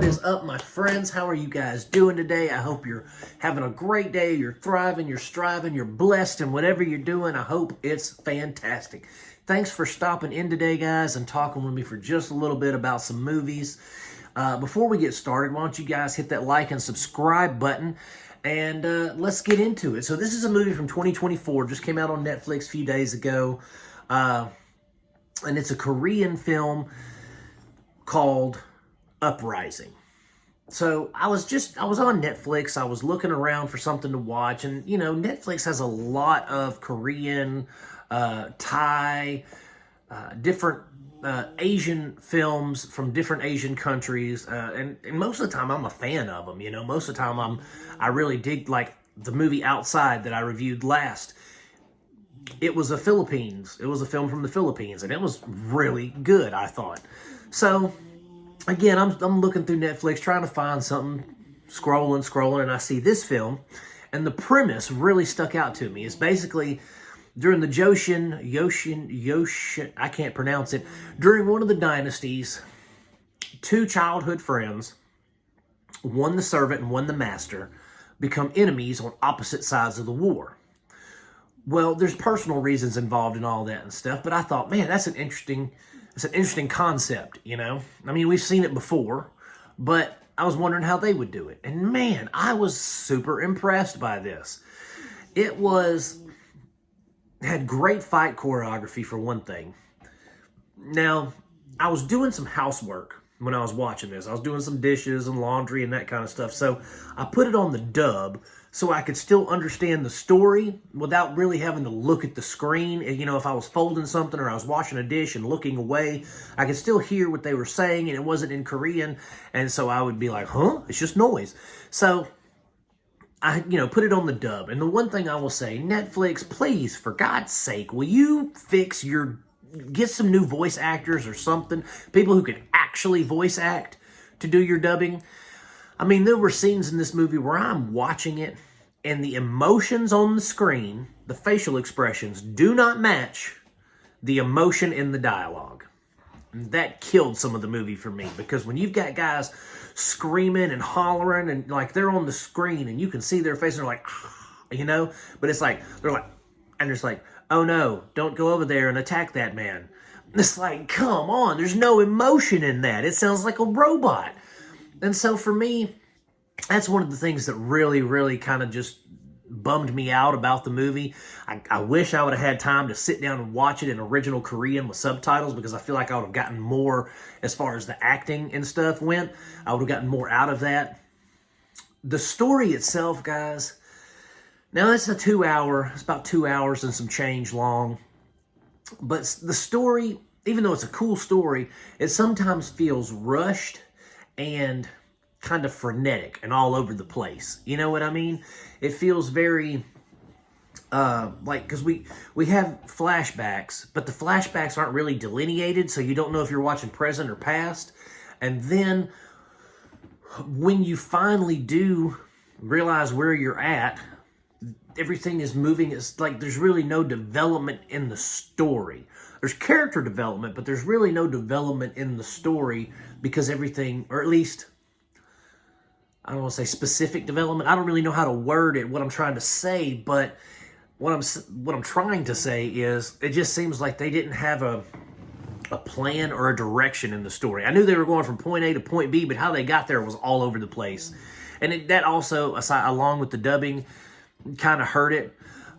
is up, my friends? How are you guys doing today? I hope you're having a great day. You're thriving, you're striving, you're blessed, and whatever you're doing, I hope it's fantastic. Thanks for stopping in today, guys, and talking with me for just a little bit about some movies. Before we get started, why don't you guys hit that like and subscribe button, and let's get into it. So this is a movie from 2024, just came out on Netflix a few days ago, and it's a Korean film called Uprising. So I was on Netflix. I was looking around for something to watch, and you know, Netflix has a lot of Korean, Thai, different Asian films from different Asian countries, and most of the time I'm a fan of them. You know, most of the time I really dig, like the movie Outside that I reviewed last. It was a film from the Philippines, and it was really good, I thought. So again, I'm looking through Netflix trying to find something, scrolling, and I see this film, and the premise really stuck out to me. It's basically during the Joseon, I can't pronounce it, during one of the dynasties, two childhood friends, one the servant and one the master, become enemies on opposite sides of the war. Well, there's personal reasons involved in all that and stuff, but I thought, man, that's an interesting concept, you know? I mean, we've seen it before, but I was wondering how they would do it. And man, I was super impressed by this. It had great fight choreography for one thing. Now, I was doing some housework when I was watching this. I was doing some dishes and laundry and that kind of stuff. So I put it on the dub so I could still understand the story without really having to look at the screen. You know, if I was folding something or I was washing a dish and looking away, I could still hear what they were saying, and it wasn't in Korean. And so I would be like, huh? It's just noise. So I, put it on the dub. And the one thing I will say, Netflix, please, for God's sake, will you get some new voice actors or something, people who can actually voice act to do your dubbing. I mean, there were scenes in this movie where I'm watching it and the emotions on the screen, the facial expressions, do not match the emotion in the dialogue. And that killed some of the movie for me, because when you've got guys screaming and hollering and like they're on the screen and you can see their face and they're like, but it's like, they're just like, oh no, don't go over there and attack that man. It's like, come on, there's no emotion in that. It sounds like a robot. And so for me, that's one of the things that really, really kind of just bummed me out about the movie. I wish I would have had time to sit down and watch it in original Korean with subtitles, because I feel like I would have gotten more as far as the acting and stuff went. I would have gotten more out of that. The story itself, guys, now it's it's about 2 hours and some change long. But the story, even though it's a cool story, it sometimes feels rushed and kind of frenetic and all over the place. You know what I mean? It feels very, because we have flashbacks, but the flashbacks aren't really delineated, so you don't know if you're watching present or past. And then when you finally do realize where you're at, everything is moving. It's like there's really no development in the story. There's character development, but there's really no development in the story, because everything, or at least, I don't want to say specific development. I don't really know how to word it, what I'm trying to say, but what I'm trying to say is it just seems like they didn't have a plan or a direction in the story. I knew they were going from point A to point B, but how they got there was all over the place. And that also, along with the dubbing, kind of hurt it.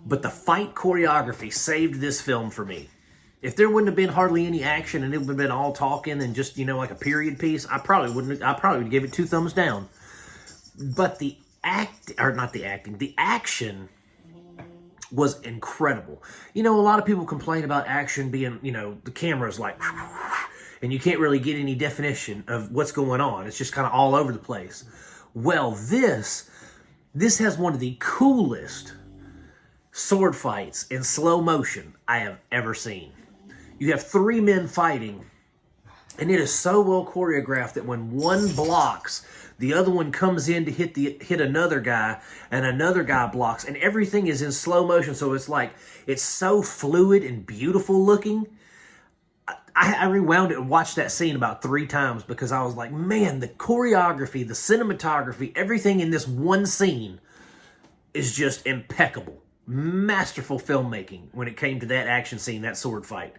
But the fight choreography saved this film for me. If there wouldn't have been hardly any action and it would have been all talking and just, like a period piece, I probably would give it 2 thumbs down. But the action was incredible. A lot of people complain about action being, the camera's like, and you can't really get any definition of what's going on. It's just kind of all over the place. Well, this has one of the coolest sword fights in slow motion I have ever seen. You have 3 men fighting, and it is so well choreographed that when one blocks, the other one comes in to hit another guy, and another guy blocks, and everything is in slow motion. So it's so fluid and beautiful looking. I rewound it and watched that scene about 3 times because I was like, man, the choreography, the cinematography, everything in this one scene is just impeccable. Masterful filmmaking when it came to that action scene, that sword fight.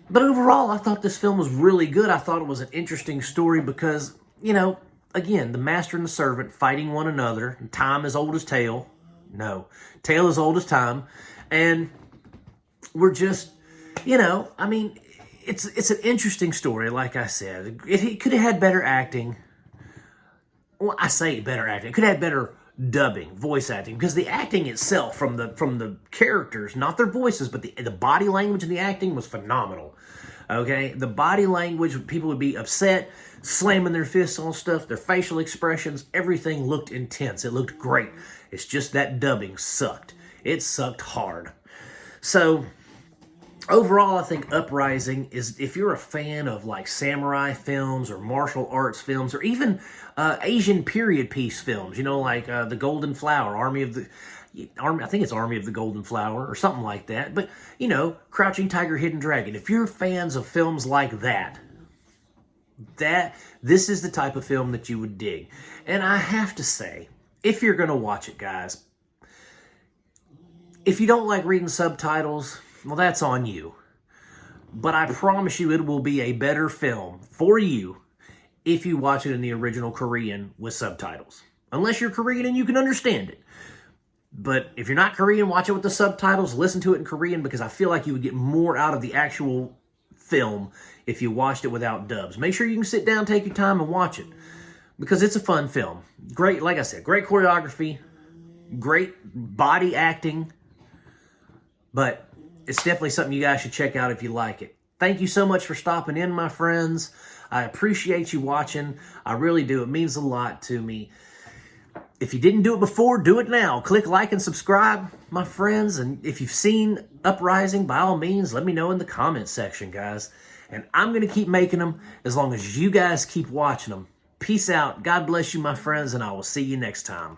But overall, I thought this film was really good. I thought it was an interesting story because, you know, again, the master and the servant fighting one another. Time is old as tale. No, tale is old as time. And we're just, you know, I mean, it's an interesting story, like I said. It could have had better acting. Well, I say better acting. It could have had better dubbing, voice acting, because the acting itself from the characters, not their voices, but the body language and the acting was phenomenal. Okay, the body language, people would be upset, slamming their fists on stuff, their facial expressions, everything looked intense. It looked great. It's just that dubbing sucked. It sucked hard. So overall, I think Uprising is, if you're a fan of like samurai films or martial arts films or even Asian period piece films, you know, like The Golden Flower, I think it's Army of the Golden Flower or something like that. But, you know, Crouching Tiger, Hidden Dragon. If you're fans of films like that, this is the type of film that you would dig. And I have to say, if you're going to watch it, guys, if you don't like reading subtitles, well, that's on you. But I promise you it will be a better film for you if you watch it in the original Korean with subtitles. Unless you're Korean and you can understand it. But if you're not Korean, watch it with the subtitles. Listen to it in Korean because I feel like you would get more out of the actual film if you watched it without dubs. Make sure you can sit down, take your time, and watch it because it's a fun film. Great, like I said, great choreography, great body acting, but it's definitely something you guys should check out if you like it. Thank you so much for stopping in, my friends. I appreciate you watching. I really do. It means a lot to me. If you didn't do it before, do it now. Click like and subscribe, my friends. And if you've seen Uprising, by all means, let me know in the comments section, guys. And I'm going to keep making them as long as you guys keep watching them. Peace out. God bless you, my friends, and I will see you next time.